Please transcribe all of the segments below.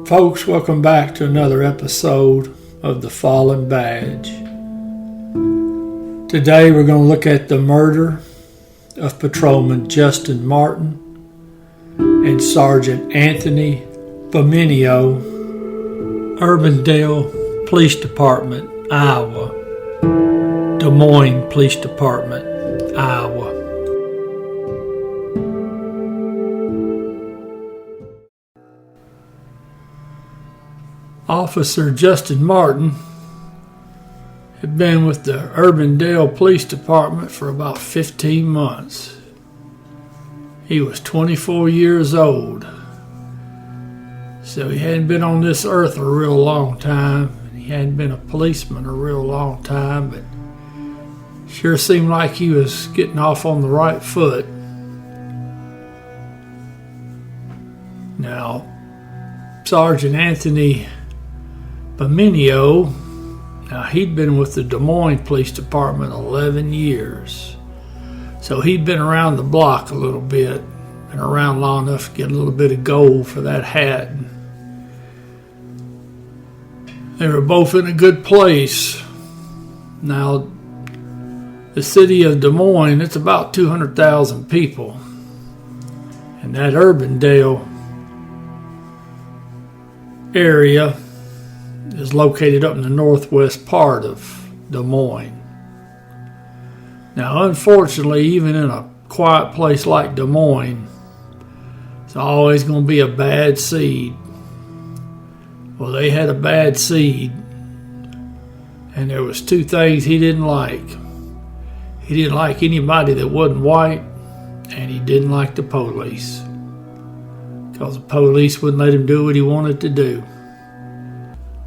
Folks, welcome back to another episode of The Fallen Badge. Today we're going to look at the murder of Patrolman Justin Martin and Sergeant Anthony Beminio, Urbandale Police Department, Iowa, Des Moines Police Department, Iowa. Officer Justin Martin had been with the Urbandale Police Department for about 15 months. He was 24 years old, so he hadn't been on this earth a real long time. He hadn't been a policeman a real long time, but sure seemed like he was getting off on the right foot. Now, Sergeant Anthony Beminio, now he'd been with the Des Moines Police Department 11 years. So he'd been around the block a little bit, been around long enough to get a little bit of gold for that hat. They were both in a good place. Now, the city of Des Moines, it's about 200,000 people. And that Urbandale area is located up in the northwest part of Des Moines. Now, unfortunately, even in a quiet place like Des Moines, it's always going to be a bad seed. Well, they had a bad seed, and there was two things he didn't like. He didn't like anybody that wasn't white, and he didn't like the police, because the police wouldn't let him do what he wanted to do.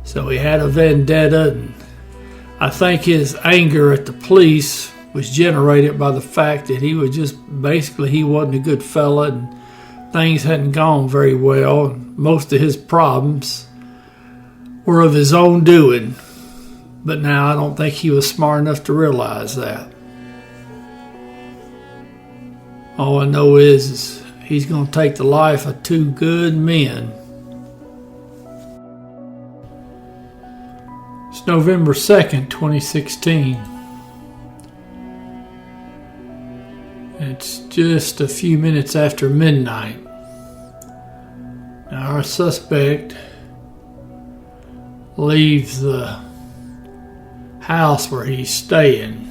So he had a vendetta, and I think his anger at the police was generated by the fact that he was just, basically he wasn't a good fella, and things hadn't gone very well. And most of his problems were of his own doing, but now I don't think he was smart enough to realize that. All I know is he's going to take the life of two good men. It's November 2nd, 2016. It's just a few minutes after midnight. Now, our suspect leaves the house where he's staying.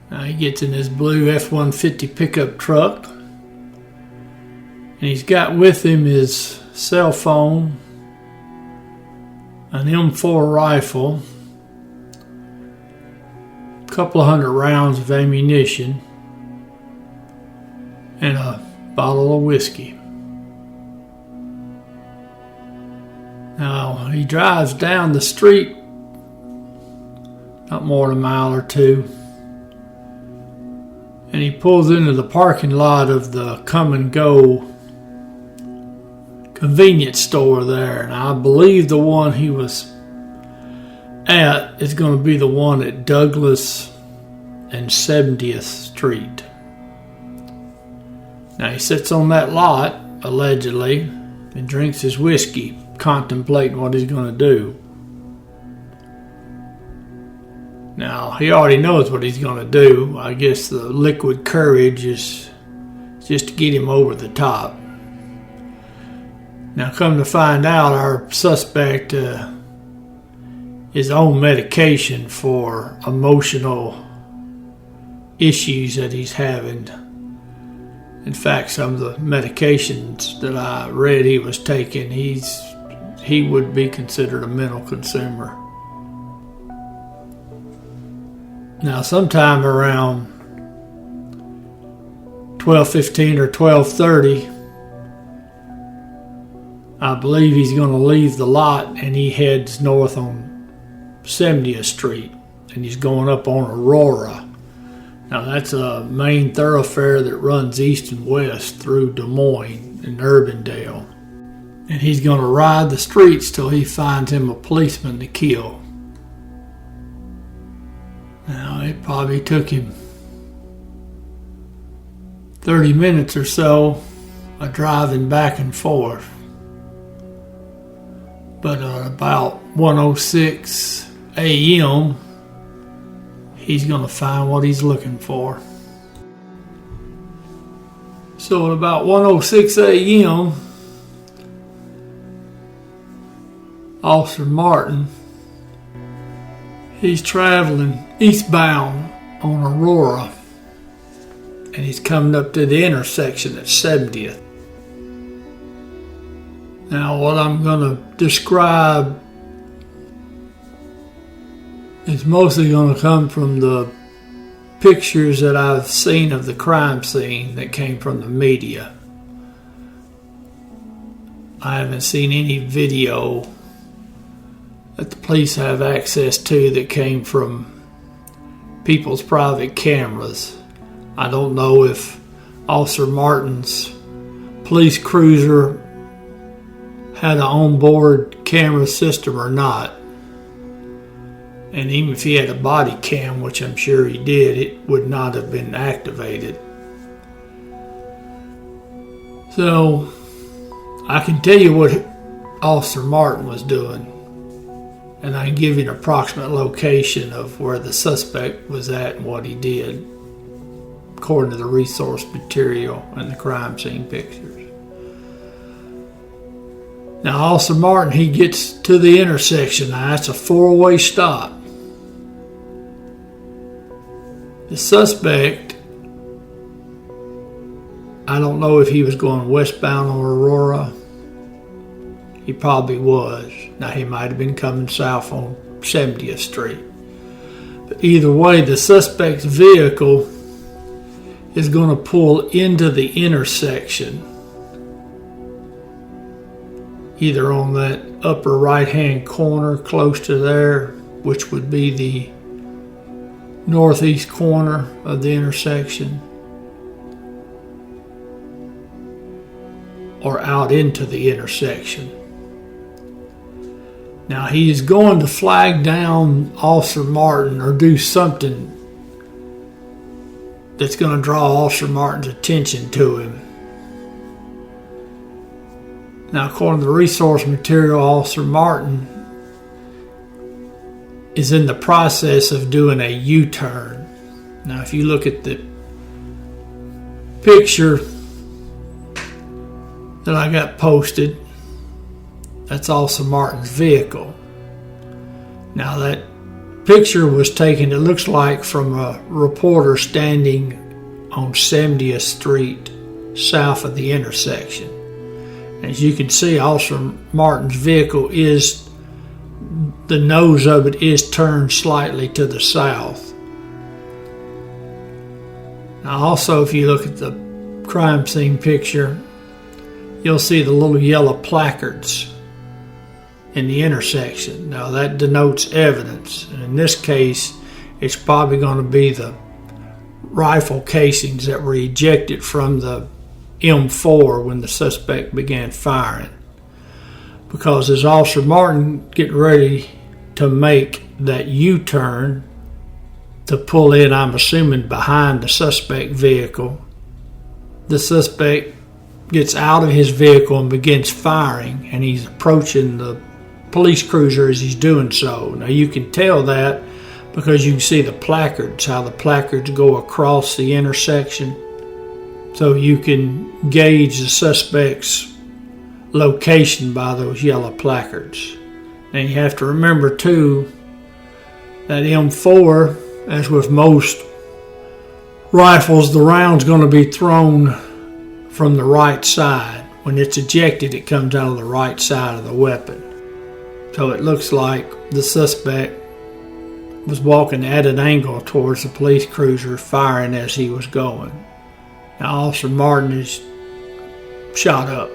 Now, he gets in his blue F-150 pickup truck, and he's got with him his cell phone, an M4 rifle, a couple of hundred rounds of ammunition, and a bottle of whiskey. Now, he drives down the street, not more than a mile or two, and he pulls into the parking lot of the Come and Go convenience store there. And I believe the one he was at is going to be the one at Douglas and 70th Street. Now, he sits on that lot, allegedly, and drinks his whiskey, contemplating what he's going to do. Now, he already knows what he's going to do. I guess the liquid courage is just to get him over the top. Now, come to find out, our suspect is on medication for emotional issues that he's having. In fact, some of the medications that I read he was taking, he would be considered a mental consumer. Now, sometime around 12:15 or 12:30, I believe he's going to leave the lot, and he heads north on 70th Street, and he's going up on Aurora. Now, that's a main thoroughfare that runs east and west through Des Moines and Urbandale. And he's going to ride the streets till he finds him a policeman to kill. Now, it probably took him 30 minutes or so of driving back and forth. But about 1:06 a.m., he's going to find what he's looking for. So at about 1:06 a.m., Officer Martin, he's traveling eastbound on Aurora, and he's coming up to the intersection at 70th. Now, what I'm going to describe is mostly going to come from the pictures that I've seen of the crime scene that came from the media. I haven't seen any video that the police have access to that came from people's private cameras. I don't know if Officer Martin's police cruiser had an onboard camera system or not. And even if he had a body cam, which I'm sure he did, it would not have been activated. So I can tell you what Officer Martin was doing, and I can give you an approximate location of where the suspect was at and what he did, according to the resource material and the crime scene pictures. Now, Officer Martin, he gets to the intersection. Now, that's a four-way stop. The suspect, I don't know if he was going westbound on Aurora. He probably was. Now, he might have been coming south on 70th Street. But either way, the suspect's vehicle is going to pull into the intersection, either on that upper right-hand corner close to there, which would be the northeast corner of the intersection, or out into the intersection. Now, he is going to flag down Officer Martin or do something that's going to draw Officer Martin's attention to him. Now, according to the resource material, Officer Martin is in the process of doing a U-turn. Now, if you look at the picture that I got posted, that's Officer Martin's vehicle. Now, that picture was taken, it looks like, from a reporter standing on 70th Street south of the intersection. As you can see, Officer Martin's vehicle is, the nose of it is turned slightly to the south. Now, also, if you look at the crime scene picture, you'll see the little yellow placards in the intersection. Now, that denotes evidence. And in this case, it's probably going to be the rifle casings that were ejected from the M4 when the suspect began firing. Because as Officer Martin getting ready to make that U-turn to pull in, I'm assuming, behind the suspect vehicle, the suspect gets out of his vehicle and begins firing, and he's approaching the police cruiser as he's doing so. Now, you can tell that because you can see the placards, how the placards go across the intersection. So you can gauge the suspect's location by those yellow placards. And you have to remember, too, that M4, as with most rifles, the round's going to be thrown from the right side. When it's ejected, it comes out of the right side of the weapon. So it looks like the suspect was walking at an angle towards the police cruiser, firing as he was going. Now, Officer Martin is shot up,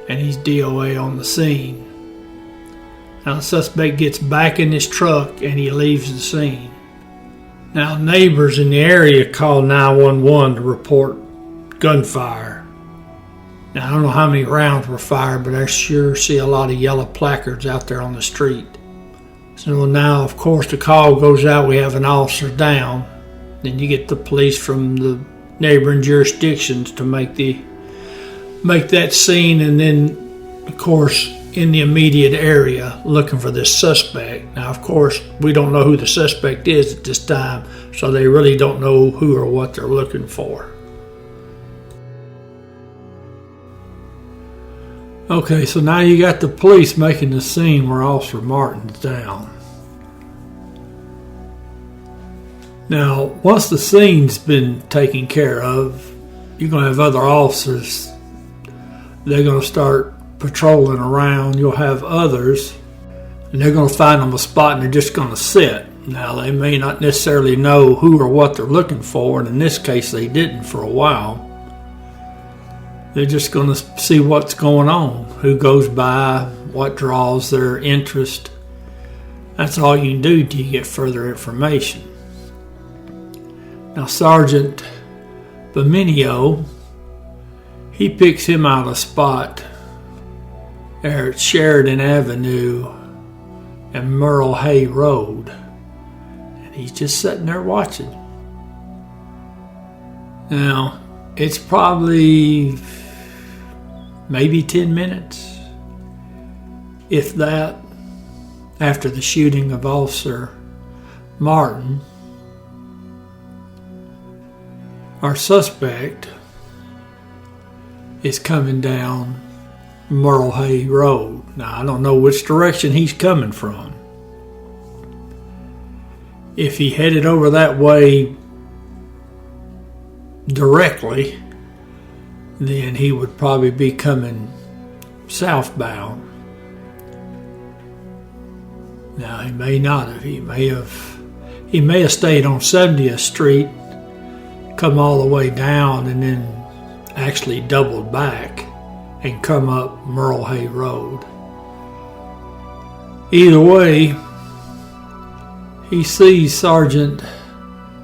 and he's DOA on the scene. Now, the suspect gets back in his truck, and he leaves the scene. Now, neighbors in the area call 911 to report gunfire. Now, I don't know how many rounds were fired, but I sure see a lot of yellow placards out there on the street. So now, of course, the call goes out, we have an officer down. Then you get the police from the neighboring jurisdictions to make that scene, and then, of course, in the immediate area looking for this suspect. Now, of course, we don't know who the suspect is at this time, so they really don't know who or what they're looking for. Okay, so now you got the police making the scene where Officer Martin's down. Now, once the scene's been taken care of, you're going to have other officers. They're going to start patrolling around. You'll have others, and they're going to find them a spot, and they're just going to sit. Now, they may not necessarily know who or what they're looking for, and in this case, they didn't for a while. They're just going to see what's going on, who goes by, what draws their interest. That's all you can do till you get further information. Now, Sergeant Beminio, he picks him out a spot there at Sheridan Avenue and Merle Hay Road. And he's just sitting there watching. Now, it's probably maybe 10 minutes, if that, after the shooting of Officer Martin. Our suspect is coming down Merle Hay Road. Now, I don't know which direction he's coming from. If he headed over that way directly, then he would probably be coming southbound. Now, he may not have. He may have stayed on 70th Street, come all the way down, and then actually doubled back and come up Merle Hay Road. Either way, he sees Sergeant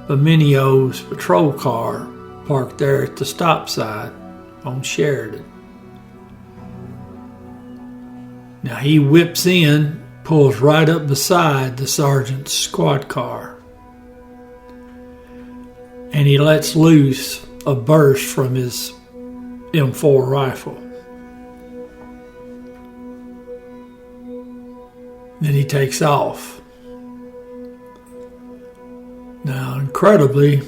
Beminio's patrol car parked there at the stop sign on Sheridan. Now he whips in, pulls right up beside the sergeant's squad car, and he lets loose a burst from his M4 rifle. Then he takes off. Now, incredibly,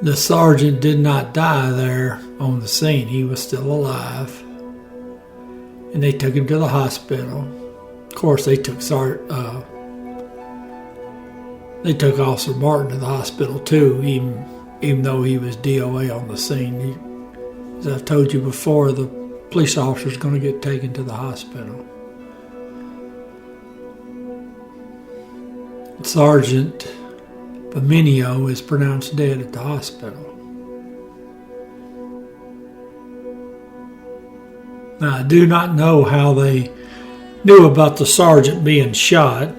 the sergeant did not die there on the scene. He was still alive. And they took him to the hospital. Of course, they took Officer Martin to the hospital too, even though he was DOA on the scene. As I've told you before, the police officer is going to get taken to the hospital. Sergeant Beminio is pronounced dead at the hospital. Now, I do not know how they knew about the sergeant being shot.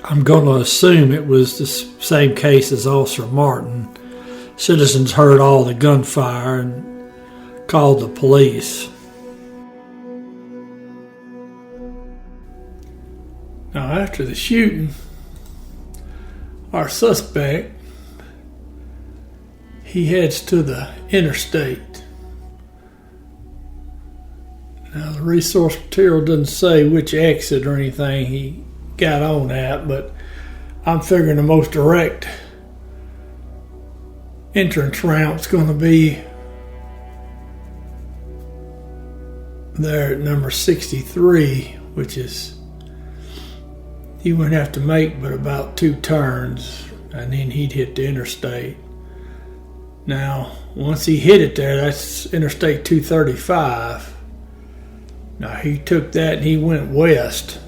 I'm going to assume it was the same case as Officer Martin. Citizens heard all the gunfire and called the police. Now, after the shooting, our suspect, he heads to the interstate. Now, the resource material doesn't say which exit or anything he got on at, but I'm figuring the most direct entrance route's going to be there at number 63, which is, he wouldn't have to make but about 2 turns, and then he'd hit the interstate. Now, once he hit it there, that's Interstate 235. Now, he took that and he went west.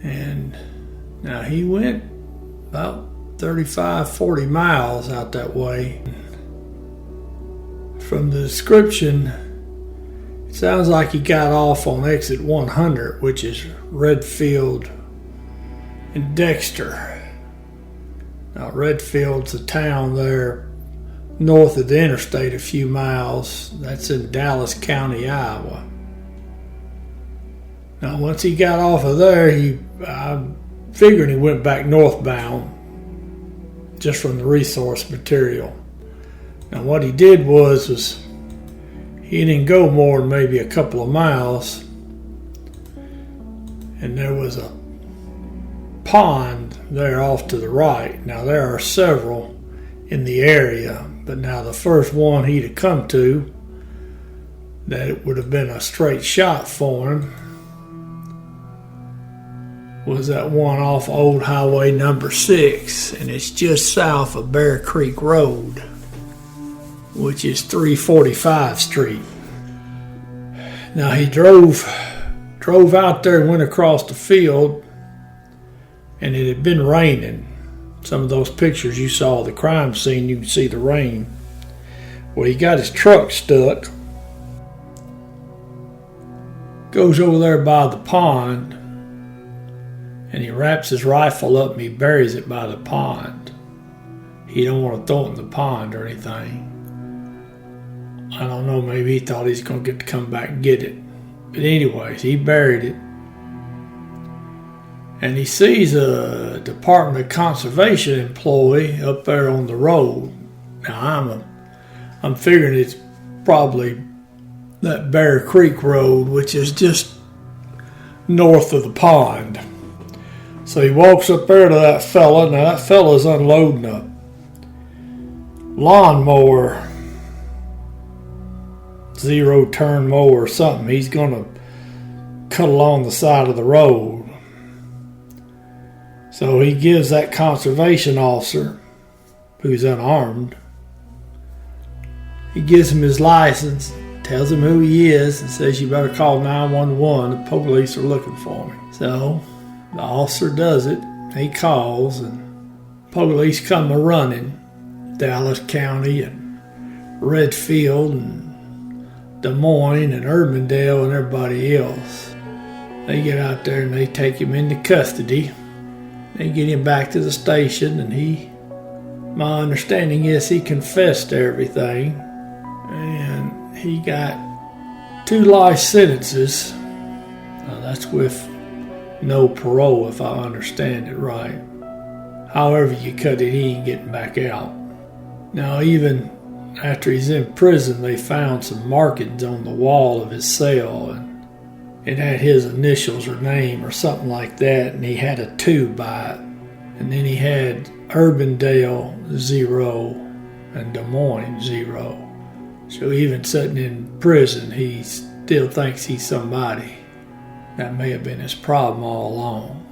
And now he went about 35, 40 miles out that way. From the description, it sounds like he got off on exit 100, which is Redfield and Dexter. Now, Redfield's a town there north of the interstate a few miles. That's in Dallas County, Iowa. Now, once he got off of there, I figured he went back northbound just from the resource material. Now, what he did was He didn't go more than maybe a couple of miles, and there was a pond there off to the right. Now there are several in the area, but now the first one he'd have come to that it would have been a straight shot for him was that one off Old Highway number 6, and it's just south of Bear Creek Road, which is 345 Street. Now he drove out there and went across the field, and it had been raining. Some of those pictures you saw of the crime scene, you can see the rain. Well, he got his truck stuck, goes over there by the pond, and he wraps his rifle up and he buries it by the pond. He don't want to throw it in the pond or anything. I don't know, maybe he thought he's going to get to come back and get it. But anyways, he buried it. And he sees a Department of Conservation employee up there on the road. Now I'm figuring it's probably that Bear Creek Road, which is just north of the pond. So he walks up there to that fella. Now that fella's unloading a lawnmower, zero-turn mower or something. He's going to cut along the side of the road. So he gives that conservation officer, who's unarmed, he gives him his license, tells him who he is, and says, you better call 911. The police are looking for me. So the officer does it. He calls, and police come a-running. Dallas County and Redfield and Des Moines and Urbandale and everybody else. They get out there and they take him into custody. They get him back to the station, and my understanding is he confessed to everything, and he got 2 life sentences. That's with no parole, if I understand it right. However you cut it, he ain't getting back out. Now, even after he's in prison, they found some markings on the wall of his cell, and it had his initials or name or something like that, and he had a 2 by it. And then he had Urbandale 0 and Des Moines 0. So even sitting in prison, he still thinks he's somebody. That may have been his problem all along.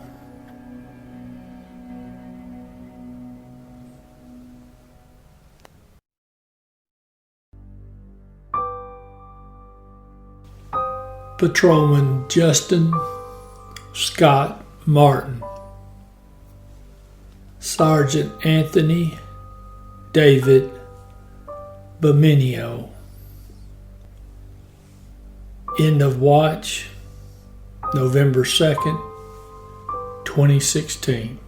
Patrolman Justin Scott Martin, Sergeant Anthony David Beminio. End of watch, November 2nd, 2016.